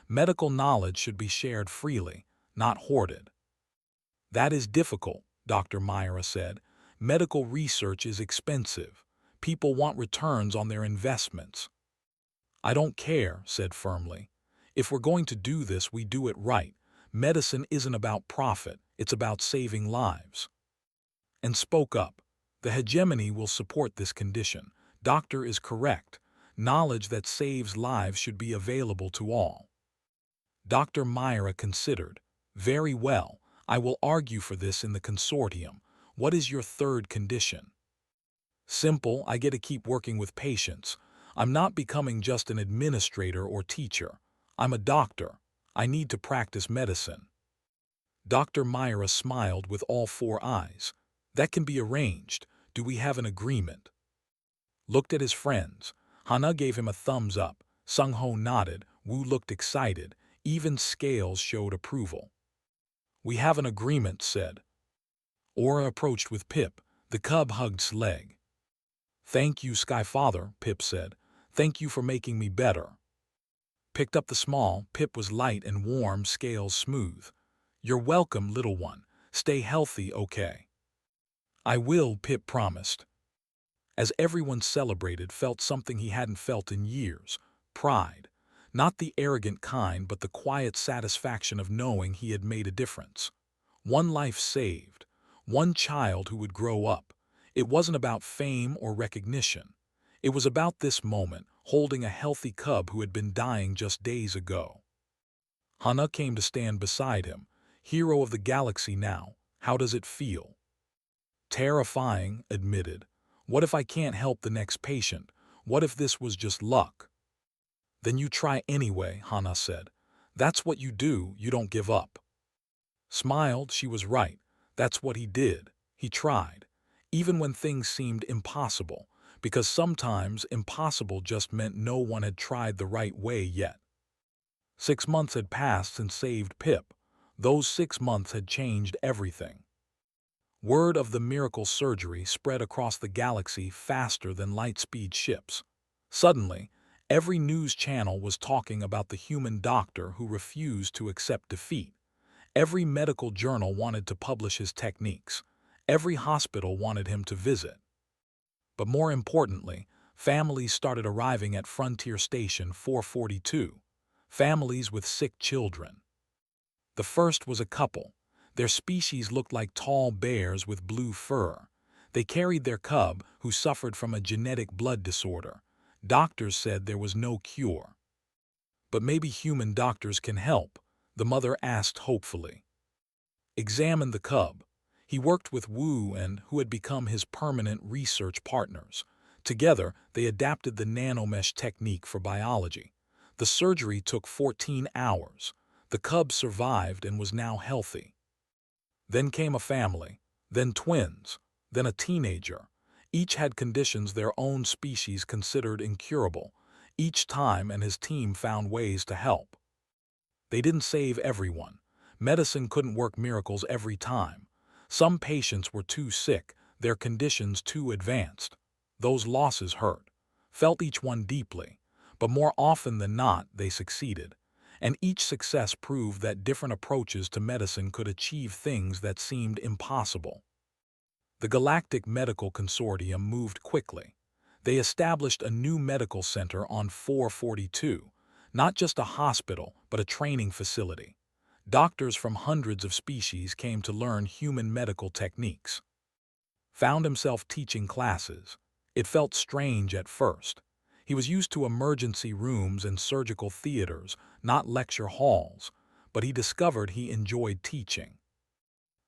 Medical knowledge should be shared freely, not hoarded. That is difficult, Dr. Myra said. Medical research is expensive. People want returns on their investments. I don't care, said firmly. If we're going to do this, we do it right. Medicine isn't about profit, it's about saving lives. And spoke up. The hegemony will support this condition. Doctor is correct. Knowledge that saves lives should be available to all. Dr. Myra considered. Very well, I will argue for this in the consortium. What is your third condition? Simple, I get to keep working with patients. I'm not becoming just an administrator or teacher. I'm a doctor. I need to practice medicine. Dr. Myra smiled with all four eyes. That can be arranged. Do we have an agreement? Looked at his friends. Hana gave him a thumbs up. Sung-ho nodded. Wu looked excited. Even Scales showed approval. We have an agreement, said. Aura approached with Pip. The cub hugged Slag. Thank you, Skyfather, Pip said. Thank you for making me better. Picked up the small. Pip was light and warm, Scales smooth. You're welcome, little one. Stay healthy, okay? I will, Pip promised. As everyone celebrated, felt something he hadn't felt in years. Pride. Not the arrogant kind, but the quiet satisfaction of knowing he had made a difference. One life saved. One child who would grow up. It wasn't about fame or recognition. It was about this moment, holding a healthy cub who had been dying just days ago. Hana came to stand beside him. Hero of the galaxy now. How does it feel? Terrifying, admitted. What if I can't help the next patient? What if this was just luck? Then you try anyway, Hana said. That's what you do, you don't give up. Smiled, she was right. That's what he did. He tried. Even when things seemed impossible, because sometimes impossible just meant no one had tried the right way yet. 6 months had passed since saved Pip. Those 6 months had changed everything. Word of the miracle surgery spread across the galaxy faster than light-speed ships. Suddenly, every news channel was talking about the human doctor who refused to accept defeat. Every medical journal wanted to publish his techniques. Every hospital wanted him to visit. But more importantly, families started arriving at Frontier Station 442. Families with sick children. The first was a couple. Their species looked like tall bears with blue fur. They carried their cub, who suffered from a genetic blood disorder. Doctors said there was no cure. But maybe human doctors can help, the mother asked hopefully. Examined the cub. He worked with Wu and who had become his permanent research partners. Together, they adapted the nanomesh technique for biology. The surgery took 14 hours. The cub survived and was now healthy. Then came a family, then twins, then a teenager. Each had conditions their own species considered incurable. Each time and his team found ways to help. They didn't save everyone. Medicine couldn't work miracles every time. Some patients were too sick, their conditions too advanced. Those losses hurt. Felt each one deeply. But more often than not, they succeeded. And each success proved that different approaches to medicine could achieve things that seemed impossible. The Galactic Medical Consortium moved quickly. They established a new medical center on 442, not just a hospital, but a training facility. Doctors from hundreds of species came to learn human medical techniques. Found himself teaching classes. It felt strange at first. He was used to emergency rooms and surgical theaters, not lecture halls, but he discovered he enjoyed teaching.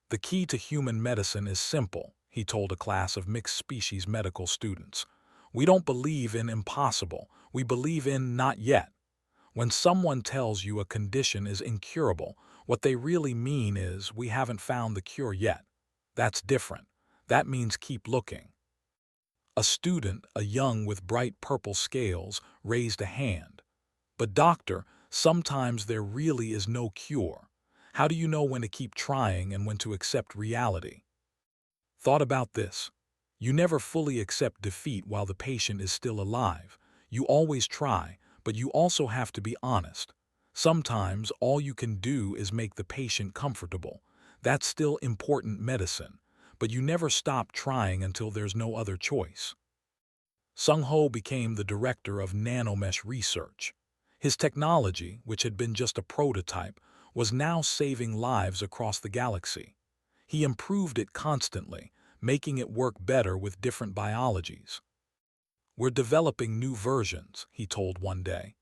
The key to human medicine is simple, he told a class of mixed-species medical students. We don't believe in impossible, we believe in not yet. When someone tells you a condition is incurable, what they really mean is we haven't found the cure yet. That's different. That means keep looking. A student, a young with bright purple scales, raised a hand. But doctor, sometimes there really is no cure. How do you know when to keep trying and when to accept reality? Thought about this. You never fully accept defeat while the patient is still alive. You always try, but you also have to be honest. Sometimes all you can do is make the patient comfortable. That's still important medicine, but you never stop trying until there's no other choice. Sung Ho became the director of nanomesh research. His technology, which had been just a prototype, was now saving lives across the galaxy. He improved it constantly, making it work better with different biologies. We're developing new versions, he told one day.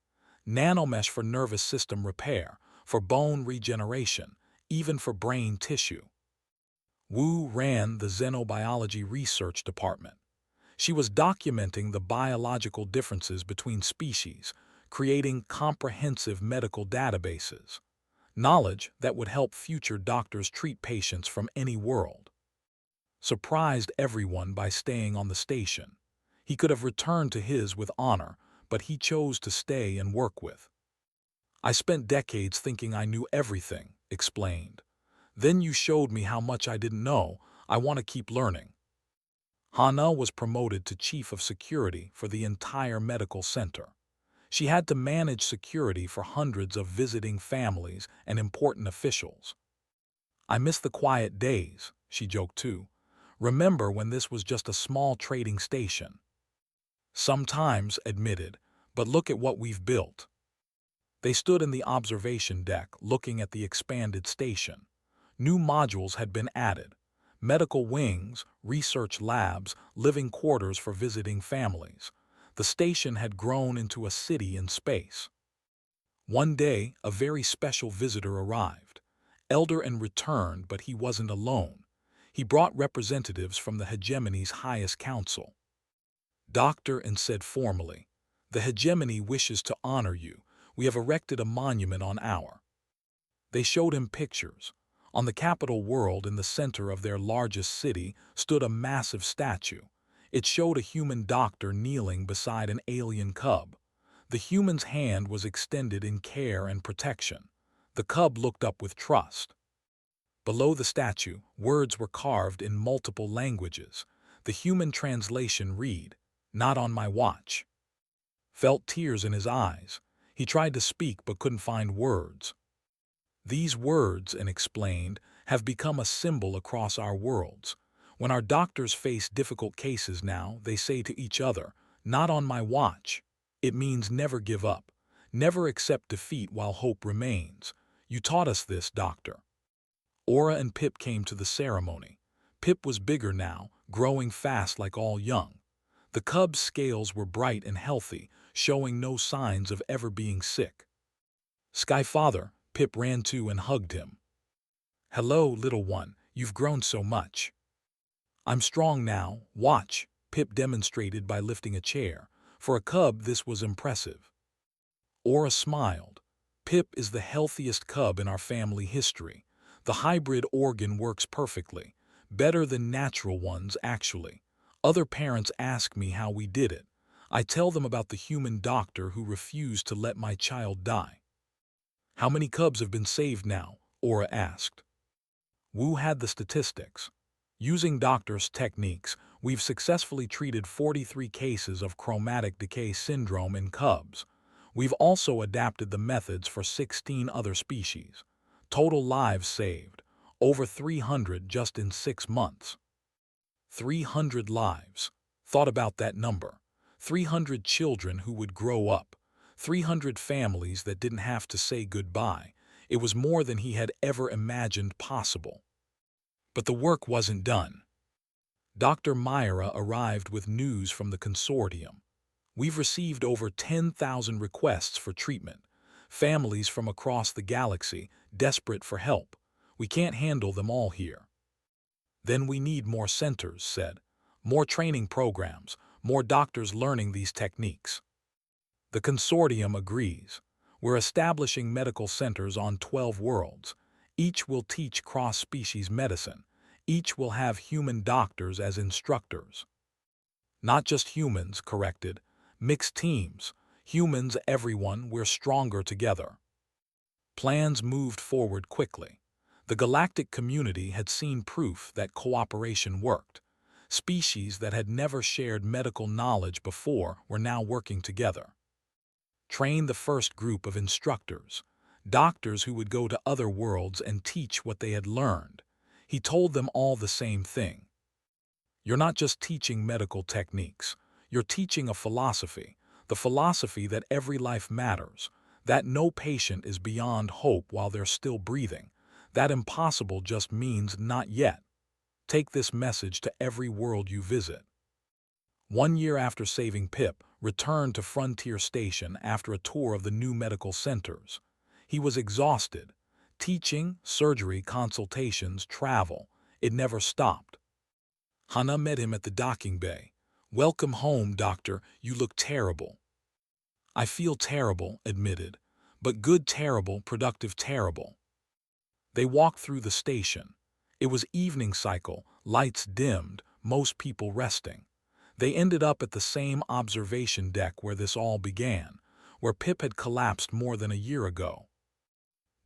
Nanomesh for nervous system repair, for bone regeneration, even for brain tissue. Wu ran the xenobiology research department. She was documenting the biological differences between species, creating comprehensive medical databases. Knowledge that would help future doctors treat patients from any world. Surprised everyone by staying on the station. He could have returned to his with honor, but he chose to stay and work with. I spent decades thinking I knew everything, explained. Then you showed me how much I didn't know. I want to keep learning. Hana was promoted to chief of security for the entire medical center. She had to manage security for hundreds of visiting families and important officials. I miss the quiet days, she joked too. Remember when this was just a small trading station? Sometimes, admitted, but look at what we've built. They stood in the observation deck, looking at the expanded station. New modules had been added. Medical wings, research labs, living quarters for visiting families. The station had grown into a city in space. One day, a very special visitor arrived. Elder and returned, but he wasn't alone. He brought representatives from the hegemony's highest council. Doctor, and said formally, the hegemony wishes to honor you. We have erected a monument on our. They showed him pictures. On the capital world, in the center of their largest city, stood a massive statue. It showed a human doctor kneeling beside an alien cub. The human's hand was extended in care and protection. The cub looked up with trust. Below the statue, words were carved in multiple languages. The human translation read, "Not on my watch." Felt tears in his eyes. He tried to speak but couldn't find words. These words, and explained, have become a symbol across our worlds. When our doctors face difficult cases now, they say to each other, "Not on my watch." It means never give up. Never accept defeat while hope remains. You taught us this, Doctor. Aura and Pip came to the ceremony. Pip was bigger now, growing fast like all young. The cub's scales were bright and healthy, showing no signs of ever being sick. Sky Father, Pip ran to and hugged him. Hello, little one, you've grown so much. I'm strong now, watch, Pip demonstrated by lifting a chair. For a cub, this was impressive. Aura smiled. Pip is the healthiest cub in our family history. The hybrid organ works perfectly, better than natural ones actually. Other parents ask me how we did it. I tell them about the human doctor who refused to let my child die. How many cubs have been saved now? Aura asked. Wu had the statistics. Using doctors' techniques, we've successfully treated 43 cases of chromatic decay syndrome in cubs. We've also adapted the methods for 16 other species. Total lives saved, over 300 just in 6 months. 300 lives. Thought about that number. 300 children who would grow up, 300 families that didn't have to say goodbye. It was more than he had ever imagined possible. But the work wasn't done. Dr. Myra arrived with news from the consortium. We've received over 10,000 requests for treatment. Families from across the galaxy, desperate for help. We can't handle them all here. Then we need more centers, said. More training programs, more doctors learning these techniques. The consortium agrees. We're establishing medical centers on 12 worlds. Each will teach cross-species medicine. Each will have human doctors as instructors. Not just humans, corrected. Mixed teams. Humans, everyone, we're stronger together. Plans moved forward quickly. The galactic community had seen proof that cooperation worked. Species that had never shared medical knowledge before were now working together. Train the first group of instructors, doctors who would go to other worlds and teach what they had learned. He told them all the same thing. You're not just teaching medical techniques. You're teaching a philosophy, the philosophy that every life matters, that no patient is beyond hope while they're still breathing. That impossible just means not yet. Take this message to every world you visit. 1 year after saving Pip, returned to Frontier Station after a tour of the new medical centers. He was exhausted. Teaching, surgery, consultations, travel. It never stopped. Hannah met him at the docking bay. Welcome home, doctor. You look terrible. I feel terrible, admitted. But good terrible, productive terrible. They walked through the station. It was evening cycle, lights dimmed, most people resting. They ended up at the same observation deck where this all began, where Pip had collapsed more than a year ago.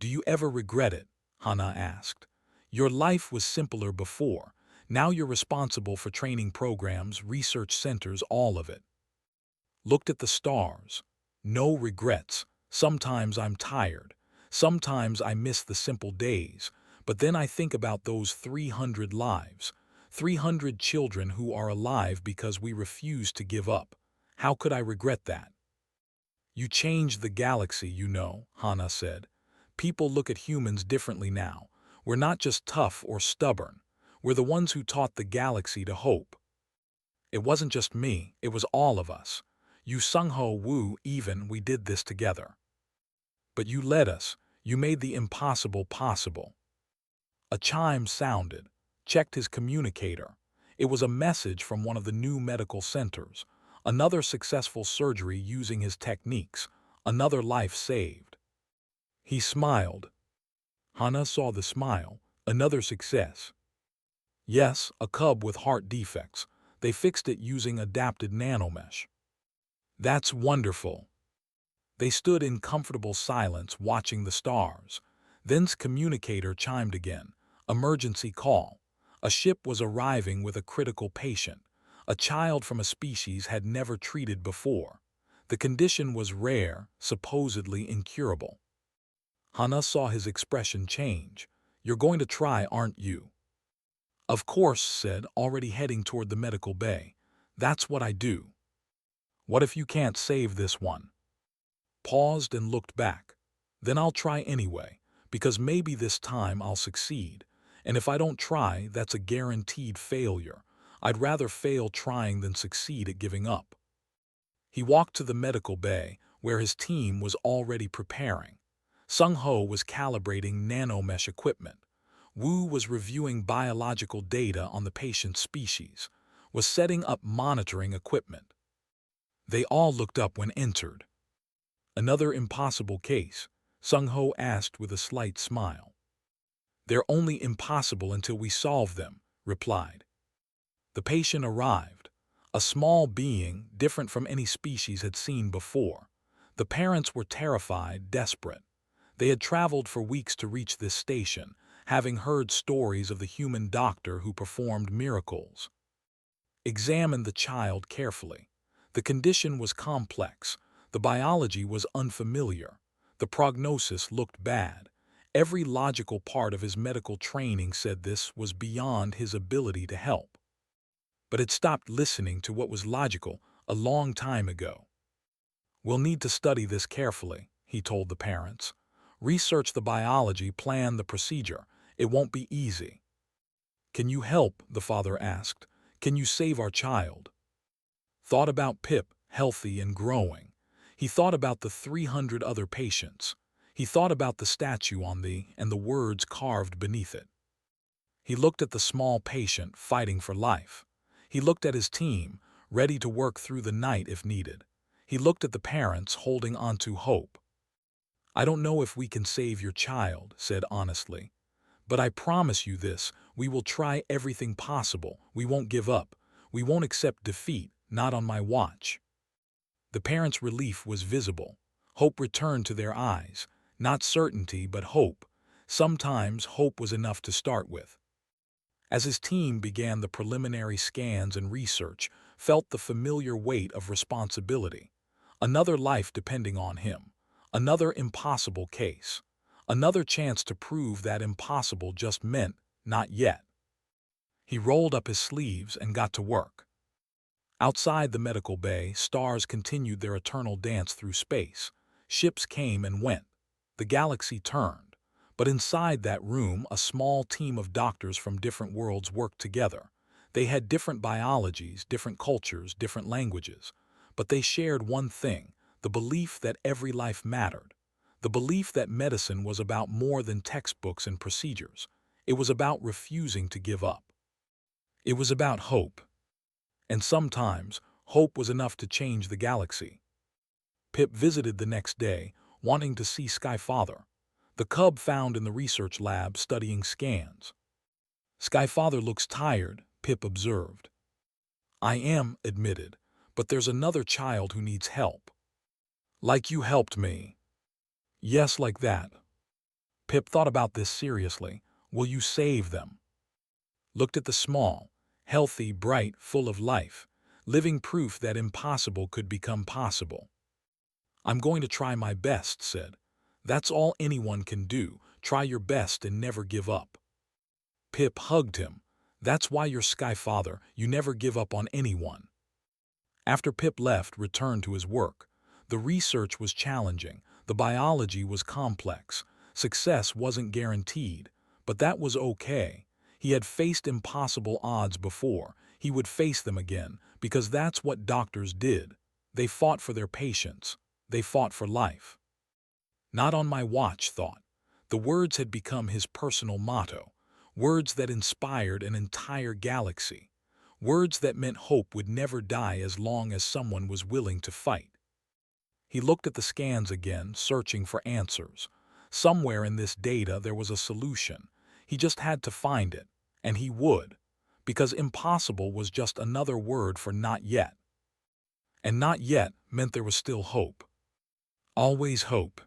Do you ever regret it? Hannah asked. Your life was simpler before. Now you're responsible for training programs, research centers, all of it. Looked at the stars. No regrets. Sometimes I'm tired. Sometimes I miss the simple days. But then I think about those 300 lives. 300 children who are alive because we refuse to give up. How could I regret that? You changed the galaxy, you know, Hannah said. People look at humans differently now. We're not just tough or stubborn. We're the ones who taught the galaxy to hope. It wasn't just me, it was all of us. You Sung-Ho Woo, even, we did this together. But you led us. You made the impossible possible. A chime sounded. Checked his communicator. It was a message from one of the new medical centers. Another successful surgery using his techniques. Another life saved. He smiled. Hannah saw the smile. Another success. Yes, a cub with heart defects. They fixed it using adapted nanomesh. That's wonderful. They stood in comfortable silence watching the stars. Then's communicator chimed again. Emergency call. A ship was arriving with a critical patient. A child from a species had never treated before. The condition was rare, supposedly incurable. Hannah saw his expression change. You're going to try, aren't you? Of course, said, already heading toward the medical bay. That's what I do. What if you can't save this one? Paused and looked back. Then I'll try anyway, because maybe this time I'll succeed. And if I don't try, that's a guaranteed failure. I'd rather fail trying than succeed at giving up. He walked to the medical bay, where his team was already preparing. Sung-Ho was calibrating nanomesh equipment. Wu was reviewing biological data on the patient's species, was setting up monitoring equipment. They all looked up when entered. Another impossible case, Sung-Ho asked with a slight smile. They're only impossible until we solve them, replied. The patient arrived. A small being, different from any species had seen before. The parents were terrified, desperate. They had traveled for weeks to reach this station, having heard stories of the human doctor who performed miracles. Examined the child carefully. The condition was complex. The biology was unfamiliar. The prognosis looked bad. Every logical part of his medical training said this was beyond his ability to help. But it stopped listening to what was logical. a long time ago. We'll need to study this carefully, he told the parents. Research the biology, plan the procedure. It won't be easy. Can you help? The father asked. Can you save our child? Thought about Pip, healthy and growing. He thought about the 300 other patients. He thought about the statue on and the words carved beneath it. He looked at the small patient fighting for life. He looked at his team, ready to work through the night if needed. He looked at the parents holding on to hope. I don't know if we can save your child, said honestly. But I promise you this, we will try everything possible. We won't give up. We won't accept defeat, not on my watch. The parents' relief was visible. Hope returned to their eyes. Not certainty, but hope. Sometimes hope was enough to start with. As his team began the preliminary scans and research, felt the familiar weight of responsibility. Another life depending on him. Another impossible case. Another chance to prove that impossible just meant not yet. He rolled up his sleeves and got to work. Outside the medical bay, stars continued their eternal dance through space. Ships came and went. The galaxy turned. But inside that room, a small team of doctors from different worlds worked together. They had different biologies, different cultures, different languages. But they shared one thing, the belief that every life mattered. The belief that medicine was about more than textbooks and procedures. It was about refusing to give up. It was about hope. And sometimes, hope was enough to change the galaxy. Pip visited the next day, wanting to see Skyfather, the cub found in the research lab studying scans. Skyfather looks tired, Pip observed. I am, admitted, but there's another child who needs help. Like you helped me. Yes, like that. Pip thought about this seriously. Will you save them? Looked at the small, healthy, bright, full of life, living proof that impossible could become possible. I'm going to try my best, said. That's all anyone can do. Try your best and never give up. Pip hugged him. That's why you're Skyfather. You never give up on anyone. After Pip left, returned to his work. The research was challenging. The biology was complex. Success wasn't guaranteed. But that was okay. He had faced impossible odds before. He would face them again, because that's what doctors did. They fought for their patients. They fought for life. Not on my watch, thought. The words had become his personal motto. Words that inspired an entire galaxy. Words that meant hope would never die as long as someone was willing to fight. He looked at the scans again, searching for answers. Somewhere in this data there was a solution. He just had to find it, and he would, because impossible was just another word for not yet. And not yet meant there was still hope. Always hope.